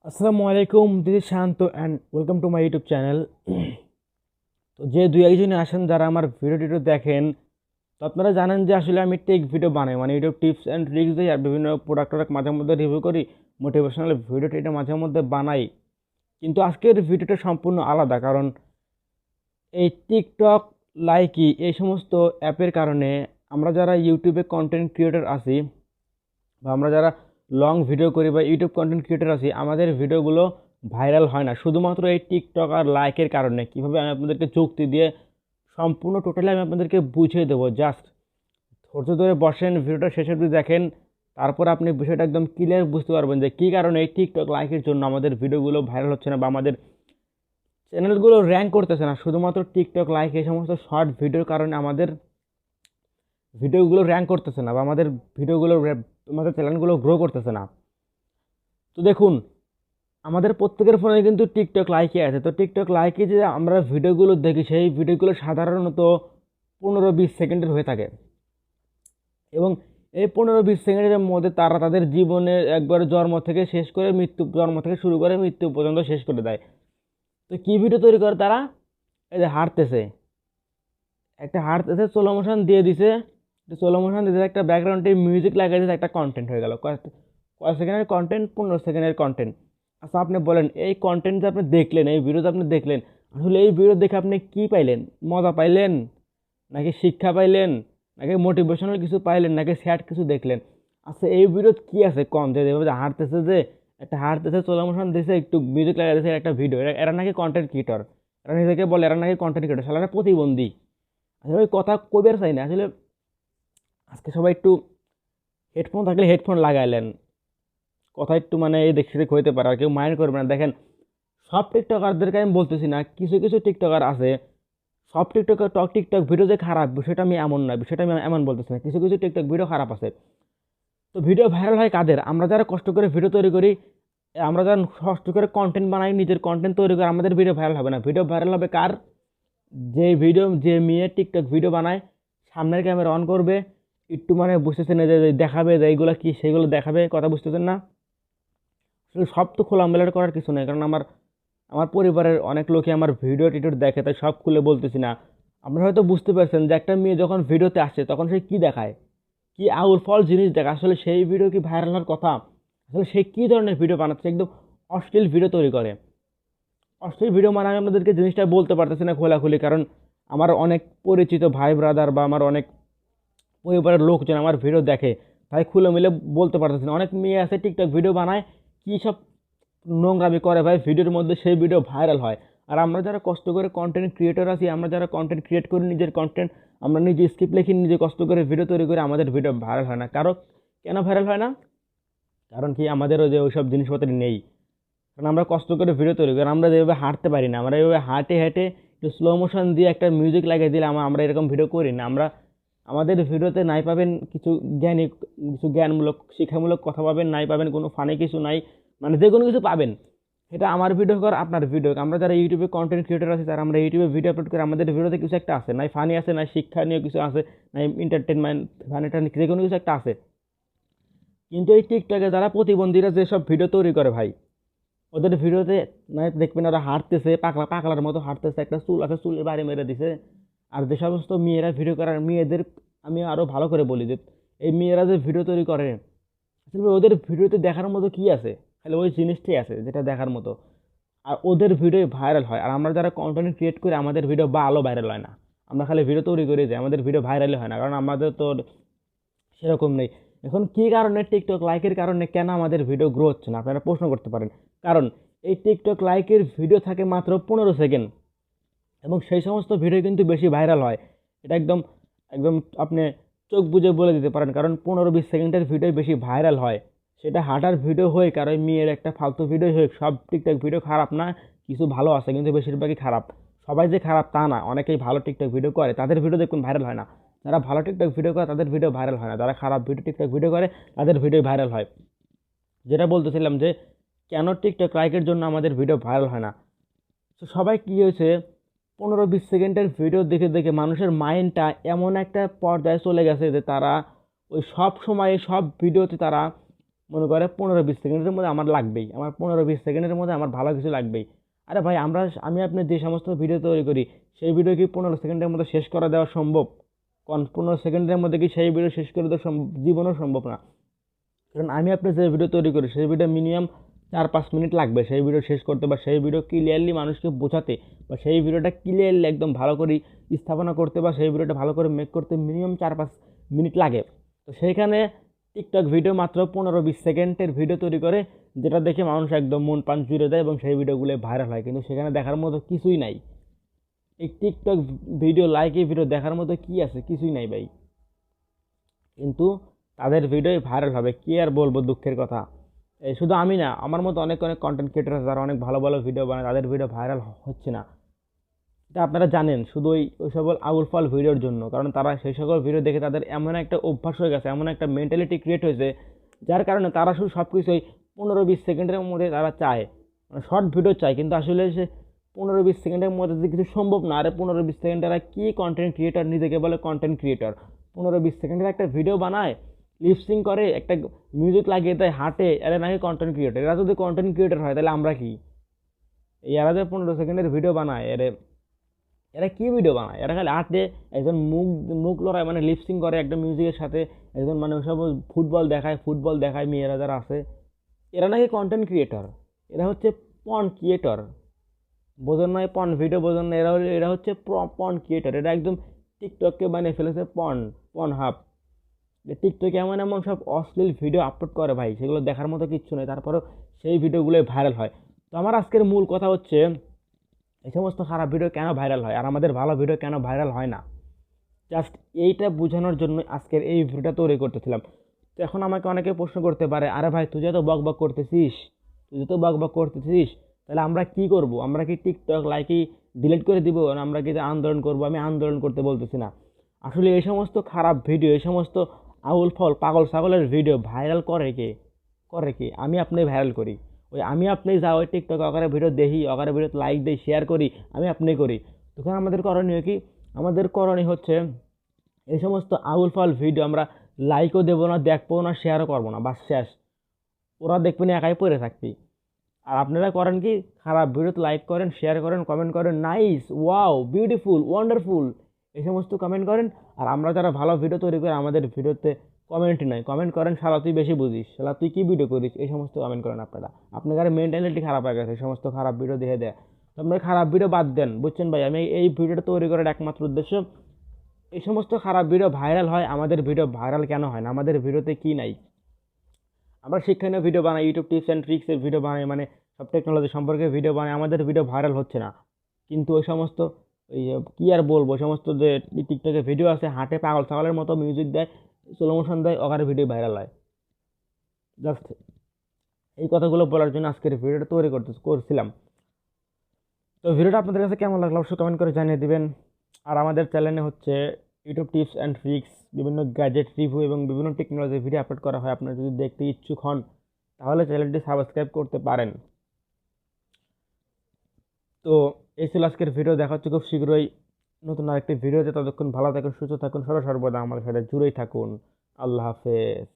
আসসালামু আলাইকুম, this is Shanto and welcome to my YouTube channel. তো যে দুই একজনে আসেন যারা আমার ভিডিও টিডিও দেখেন, তো আপনারা জানেন যে আসলে আমি টেক ভিডিও বানাই, মানে ইউটিউব টিপস অ্যান্ড ট্রিক্স দিই আর বিভিন্ন প্রোডাক্ট মাঝে মধ্যে রিভিউ করি, মোটিভেশনাল ভিডিও টিডিও মাঝে মধ্যে বানাই। কিন্তু আজকের ভিডিওটা সম্পূর্ণ আলাদা, কারণ এই টিকটক, লাইকি এই সমস্ত অ্যাপের কারণে আমরা যারা ইউটিউবে কন্টেন্ট ক্রিয়েটর আছি বা আমরা যারা লং ভিডিও করি বা ইউটিউব কন্টেন্ট ক্রিয়েটর আছি, আমাদের ভিডিওগুলো ভাইরাল হয় না শুধুমাত্র এই টিকটক আর লাইকের কারণে। কীভাবে আমি আপনাদেরকে যুক্তি দিয়ে সম্পূর্ণ টোটালি আমি আপনাদেরকে বুঝিয়ে দেবো। জাস্ট ধৈর্য ধরে বসেন, ভিডিওটা শেষ অবধি দেখেন, তারপর আপনি বিষয়টা একদম ক্লিয়ার বুঝতে পারবেন যে কী কারণে এই টিকটক লাইকের জন্য আমাদের ভিডিওগুলো ভাইরাল হচ্ছে না বা আমাদের চ্যানেলগুলো র্যাঙ্ক করতেছে না। শুধুমাত্র টিকটক লাইক এই সমস্ত শর্ট ভিডিওর কারণে আমাদের ভিডিওগুলো র্যাঙ্ক করতেছে না বা আমাদের চ্যানেলগুলো গ্রো করতেছে না। তো দেখুন, আমাদের প্রত্যেকের ফোনে কিন্তু টিকটক লাইকে আছে। তো টিকটক লাইকে যে আমরা ভিডিওগুলো দেখি, সেই ভিডিওগুলো সাধারণত 15-20 সেকেন্ডের হয়ে থাকে এবং এই 15-20 সেকেন্ডের মধ্যে তারা তাদের জীবনের একবার জন্ম থেকে শুরু করে মৃত্যু পর্যন্ত শেষ করে দেয়। তো কী ভিডিও তৈরি করে তারা? এই যে হাঁটতেছে স্লো মোশন দিয়ে দিছে, একটা ব্যাকগ্রাউন্ডে মিউজিক লাগিয়ে দিয়েছে, একটা কন্টেন্ট হয়ে গেল। কয় সেকেন্ডের কন্টেন্ট? 15 সেকেন্ডের কন্টেন্ট। আচ্ছা, আপনি বলেন, এই কন্টেন্ট যে আপনি দেখলেন, এই ভিডিওতে আপনি দেখলেন, আসলে এই ভিডিও দেখে আপনি কি পাইলেন? মজা পাইলেন, নাকি শিক্ষা পাইলেন, নাকি মোটিভেশনাল কিছু পাইলেন, নাকি স্যাড কিছু দেখলেন? আচ্ছা, এই ভিডিওতে কি আছে কম? যে হাঁটতেছে স্লো মোশন দিয়েছে, একটু মিউজিক লাগিয়ে দিয়েছে, একটা ভিডিও। এরা নাকি কন্টেন্ট ক্রিয়েটর, এরা নিজেকে বলে এরা নাকি কন্টেন্ট ক্রিয়েটর, সালারা প্রতিবন্ধী। আসলে ওই কথা কইবার চাই না। আসলে আজকে সবাই একটু হেডফোন থাকলে হেডফোন লাগাইলেন, কথা একটু মানে এই দেখতে হইতে পারে, আর কেউ মাইন্ড করবে না। দেখেন, সব টিকটকারদেরকে আমি বলতেছি না, কিছু কিছু টিকটকার আছে, সব টিকটক ভিডিও যে খারাপ বিষয়টা আমি এমন না, বিষয়টা আমি এমন বলতেছি না, কিছু কিছু টিকটক ভিডিও খারাপ আছে। তো ভিডিও ভাইরাল হয় কাদের? আমরা যারা কষ্ট করে ভিডিও তৈরি করি, আমরা যারা কষ্ট করে কন্টেন্ট বানাই, নিজের কন্টেন্ট তৈরি করি, আমাদের ভিডিও ভাইরাল হবে না। ভিডিও ভাইরাল হবে কার? যে মেয়ে টিকটক ভিডিও বানায়, সামনের ক্যামেরা অন করবে, একটু মানে বুঝতেছেন না যে দেখাবে যে এইগুলো কি, সেগুলো দেখাবে, কথা বুঝতেছেন না? আসলে সব তো খোলামেলা করার কিছু নেই, কারণ আমার আমার পরিবারের অনেক লোকই আমার ভিডিও টিডিও দেখে, তাই সব খুলে বলতেছি না। আপনারা হয়তো বুঝতে পারছেন যে একটা মেয়ে যখন ভিডিওতে আসে তখন সে কী দেখায়, কি আউল ফল জিনিস দেখায়। আসলে সেই ভিডিও কি ভাইরাল হওয়ার কথা? আসলে সে কী ধরনের ভিডিও বানাচ্ছে? একদম অশ্লীল ভিডিও তৈরি করে। অশ্লীল ভিডিও মানে আমি আপনাদেরকে জিনিসটা বলতে পারতেছি না খোলাখুলি, কারণ আমার অনেক পরিচিত ভাই ব্রাদার বা আমার অনেক পরিবারের লোকজন আমার ভিডিও দেখে, তাই খুলে মিলে বলতে পারতেছি না। অনেক মেয়ে আছে টিকটক ভিডিও বানায়, কী সব নোংরামি করে ভাই ভিডিওর মধ্যে, সেই ভিডিও ভাইরাল হয়। আর আমরা যারা কষ্ট করে কন্টেন্ট ক্রিয়েটর আছি, আমরা যারা কন্টেন্ট ক্রিয়েট করি, নিজের কন্টেন্ট আমরা নিজে স্ক্রিপ্ট লিখি, নিজে কষ্ট করে ভিডিও তৈরি করে, আমাদের ভিডিও ভাইরাল হয় না। কেন ভাইরাল হয় না? কারণ কি, আমাদেরও যে ওইসব জিনিসপত্র নেই। কারণ আমরা কষ্ট করে ভিডিও তৈরি করি, আমরা যেভাবে হাঁটতে পারি না, আমরা এইভাবে হাঁটে হেঁটে একটু স্লো মোশন দিয়ে একটা মিউজিক লাগিয়ে দিলে আমরা এরকম ভিডিও করি না। আমাদের ভিডিওতে নাই পাবেন কিছু জ্ঞানমূলক শিক্ষামূলক কথা পাবেন, নাই পাবেন কোনো ফানি কিছু, নাই মানে যে কোনো কিছু পাবেন। সেটা আমার ভিডিও কর, আপনার ভিডিও। আমরা যারা ইউটিউবে কন্টেন্ট ক্রিয়েটর আছি, তারা আমরা ইউটিউবে ভিডিও আপলোড করি, আমাদের ভিডিওতে কিছু একটা আছে, নাই ফানি আছে, নাই শিক্ষণীয় কিছু আছে, নাই এন্টারটেনমেন্ট ফানিটা, যে কোনো কিছু একটা আছে। কিন্তু এই টিকটকে যারা প্রতিবন্ধীরা যেসব ভিডিও তৈরি করে ভাই, ওদের ভিডিওতে মানে দেখবেন ওরা হাঁটতেছে, পাগলার মতো হাঁটতেছে, একটা চুল আছে, চুলের বাড়ি মেরে দিছে। আর যে সমস্ত মেয়েরা ভিডিও করার, মেয়েদের আমি আরও ভালো করে বলি যে এই মেয়েরা যে ভিডিও তৈরি করে, আসলে ওদের ভিডিওতে দেখার মতো কি আছে? খালি ওই জিনিসটাই আছে যেটা দেখার মতো, আর ওদের ভিডিও ভাইরাল হয়। আর আমরা যারা কন্টেন্ট ক্রিয়েট করি, আমাদের ভিডিও বা আলো ভাইরাল হয় না। আমরা খালি ভিডিও তৈরি করে যাই, আমাদের ভিডিও ভাইরালই হয় না, কারণ আমাদের তো সেরকম নেই। এখন কী কারণে টিকটক লাইকের কারণে কেন আমাদের ভিডিও গ্রো হচ্ছে না, আপনারা প্রশ্ন করতে পারেন। কারণ এই টিকটক লাইকের ভিডিও থাকে মাত্র 15 সেকেন্ড, এবং সেই সমস্ত ভিডিও কিন্তু বেশি ভাইরাল হয়। এটা একদম একদম আপনি চোখ বুজে বলে দিতে পারেন, কারণ 15-20 সেকেন্ডের ভিডিও বেশি ভাইরাল হয়। সেটা হাঁটার ভিডিও হোক আর ওই মেয়ের একটা ফালতু ভিডিও হোক, সব টিকটক ভিডিও খারাপ না, কিছু ভালো আছে কিন্তু বেশিরভাগই খারাপ। সবাই যে খারাপ তা না, অনেকেই ভালো টিকটক ভিডিও করে, তাদের ভিডিও দেখুন ভাইরাল হয় না। যারা ভালো টিকটক ভিডিও করে তাদের ভিডিও ভাইরাল হয় না, যারা খারাপ টিকটক ভিডিও করে তাদের ভিডিও ভাইরাল হয়। যেটা বলতেছিলাম যে কেন টিকটক লাইকের জন্য আমাদের ভিডিও ভাইরাল হয় না। তো সবাই কী হয়েছে, 15-20 সেকেন্ডের ভিডিও দেখে দেখে মানুষের মাইন্ডটা এমন একটা পর্যায়ে চলে গেছে যে তারা ওই সব সময় সব ভিডিওতে তারা মনে করে 15-20 সেকেন্ডের মধ্যে আমার লাগবেই, আমার 15-20 সেকেন্ডের মধ্যে আমার ভালো কিছু লাগবেই। আরে ভাই আমি আপনি যে সমস্ত ভিডিও তৈরি করি সেই ভিডিও কি 15 সেকেন্ডের মধ্যে শেষ করে দেওয়া সম্ভব? 15 সেকেন্ডের মধ্যে কি সেই ভিডিও শেষ করে দেওয়া জীবনেও সম্ভব না। কারণ আমি আপনি যে ভিডিও তৈরি করি সেই ভিডিও মিনিমাম 4-5 মিনিট লাগবে সেই ভিডিও শেষ করতে, বা সেই ভিডিও ক্লিয়ারলি মানুষকে বোঝাতে, বা সেই ভিডিওটা ক্লিয়ারলি একদম ভালো করে স্থাপনা করতে, বা সেই ভিডিওটা ভালো করে মেক করতে মিনিমাম 4-5 মিনিট লাগে। তো সেইখানে টিকটক ভিডিও মাত্র 15-20 সেকেন্ডের ভিডিও তৈরি করে, যেটা দেখে মানুষ একদম মন প্রাণ জুড়ে দেয় এবং সেই ভিডিওগুলো ভাইরাল হয়, কিন্তু সেখানে দেখার মতো কিছুই নাই। এই টিকটক ভিডিও লাইকি ভিডিও দেখার মতো কি আছে? কিছুই নাই ভাই। কিন্তু তাদের ভিডিওই ভাইরাল হবে, কি আর বলবো দুঃখের কথা। এই শুধু আমি না, আমার মতো অনেক অনেক কন্টেন্ট ক্রিয়েটার আছে যারা অনেক ভালো ভালো ভিডিও বানায়, তাদের ভিডিও ভাইরাল হচ্ছে না। এটা আপনারা জানেন শুধু ওই সকল আউল ফাল ভিডিওর জন্য, কারণ তারা সেই সকল ভিডিও দেখে তাদের এমন একটা অভ্যাস হয়ে গেছে, এমন একটা মেন্টালিটি ক্রিয়েট হয়েছে, যার কারণে তারা শুধু সব কিছুই 15-20 সেকেন্ডের মধ্যে তারা চায়, মানে শর্ট ভিডিও চায়। কিন্তু আসলে সে 15-20 সেকেন্ডের মধ্যে যে কিছু সম্ভব না। আরে 15-20 সেকেন্ড এরা কি কন্টেন্ট ক্রিয়েটার, নিজেকে বলে কন্টেন্ট ক্রিয়েটার, 15-20 সেকেন্ডের একটা ভিডিও বানায়, লিপসিং করে, একটা মিউজিক লাগিয়ে দেয়, হাঁটে, এরা নাকি কন্টেন্ট ক্রিয়েটার। এরা যদি কন্টেন্ট ক্রিয়েটার হয় তাহলে আমরা কি? এরা যে 15 সেকেন্ডের ভিডিও বানায়, এরা কি ভিডিও বানায়? এরা খালি আর্টে একজন মুখ মুখ লড়ায়, মানে লিপসিং করে একটা মিউজিকের সাথে, একজন মানে সব ফুটবল দেখায় মেয়েরা যারা আছে, এরা নাকি কন্টেন্ট ক্রিয়েটর। এরা হচ্ছে পন ক্রিয়েটর, বোঝেন নয়? পন ভিডিও বোঝেন না? এরা হচ্ছে পন ক্রিয়েটর। এরা একদম টিকটককে বানিয়ে ফেলেছে পন হাব। টিকটকে এমন এমন সব অশ্লীল ভিডিও আপলোড করে ভাই, সেগুলো দেখার মতো কিচ্ছু নেই, তারপরেও সেই ভিডিওগুলোই ভাইরাল হয়। তো আমার আজকের মূল কথা হচ্ছে, এই সমস্ত খারাপ ভিডিও কেন ভাইরাল হয় আর আমাদের ভালো ভিডিও কেন ভাইরাল হয় না, জাস্ট এইটা বোঝানোর জন্য আজকের এই ভিডিওটা তৈরি করতেছিলাম। তো এখন আমাকে অনেকে প্রশ্ন করতে পারে, আরে ভাই তুই যত বক করতেছিস, তাহলে আমরা কি করব? আমরা কি টিকটক লাইকি ডিলিট করে দিব, না আমরা কি আন্দোলন করব? আমি আন্দোলন করতে বলতেছি না। আসলে এই সমস্ত খারাপ ভিডিও, এই সমস্ত আউল ফল পাগল ছাগলের ভিডিও ভাইরাল করে কে? আমি আপনি ভাইরাল করি। ওই আমি আপনি যা ওই টিকটক আকারে ভিডিও দেখি, আকারে ভিডিও লাইক দিই, শেয়ার করি, আমি আপনি করি, তখন আমাদের করণীয় কি? আমাদের করণীয় হচ্ছে এই সমস্ত আউল ফাউল ভিডিও আমরা লাইকও দেবো না, দেখবো না, শেয়ারও করবো না, বাস শেষ। ওরা দেখবেন একাই পড়ে থাকবি। আর আপনারা করেন কি? খারাপ ভিডিওতে লাইক করেন, শেয়ার করেন, কমেন্ট করেন, নাইস, ওয়াও, বিউটিফুল, ওয়ান্ডারফুল, এই সমস্ত কমেন্ট করেন। আর আমরা যারা ভালো ভিডিও তৈরি করি আমাদের ভিডিওতে কমেন্ট নাই, কমেন্ট করেন শালা তুই বেশি বুঝিস, শালা তুই কি ভিডিও করিস, এই সমস্ত কমেন্ট করেন আপনারা। আপনাদের মেন্টালিটি খারাপ হয়ে গেছে এই সমস্ত খারাপ ভিডিও দেখে দেয়। তো আপনারা খারাপ ভিডিও বাদ দেন, বুঝছেন ভাই? আমি এই ভিডিওটা তৈরি করার একমাত্র উদ্দেশ্য, এই সমস্ত খারাপ ভিডিও ভাইরাল হয়, আমাদের ভিডিও ভাইরাল কেন হয় না? আমাদের ভিডিওতে কি নাই? আমরা শিক্ষণীয় ভিডিও বানাই, ইউটিউব টিপস অ্যান্ড ট্রিক্সের ভিডিও বানাই, মানে সব টেকনোলজি সম্পর্কে ভিডিও বানাই, আমাদের ভিডিও ভাইরাল হচ্ছে না। কিন্তু ওই সমস্ত ওই কি আর বলবো, ওই সমস্ত যে টিকটকে ভিডিও আছে, হাঁটে পাগল ছাগলের মতো মিউজিক দেয়, স্লো মোশন দেয়, ওখানে ভিডিও ভাইরাল হয়। জাস্ট এই কথাগুলো বলার জন্য আজকের ভিডিওটা তৈরি করছিলাম। তো ভিডিওটা আপনাদের কাছে কেমন লাগলো অবশ্যই কমেন্ট করে জানিয়ে দিবেন। আর আমাদের চ্যানেলে হচ্ছে ইউটিউব টিপস অ্যান্ড ট্রিক্স, বিভিন্ন গ্যাজেট রিভিউ এবং বিভিন্ন টেকনোলজি ভিডিও আপলোড করা হয়। আপনারা যদি দেখতে ইচ্ছুক হন তাহলে চ্যানেলটি সাবস্ক্রাইব করতে পারেন। তো এই ছিল আজকের ভিডিও, দেখা হচ্ছে খুব শীঘ্রই নতুন আরেকটি ভিডিওতে। ততক্ষণ ভালো থাকুন, সুস্থ থাকুন, সর্বদা আমার সাথে জুড়েই থাকুন। আল্লাহ হাফেজ।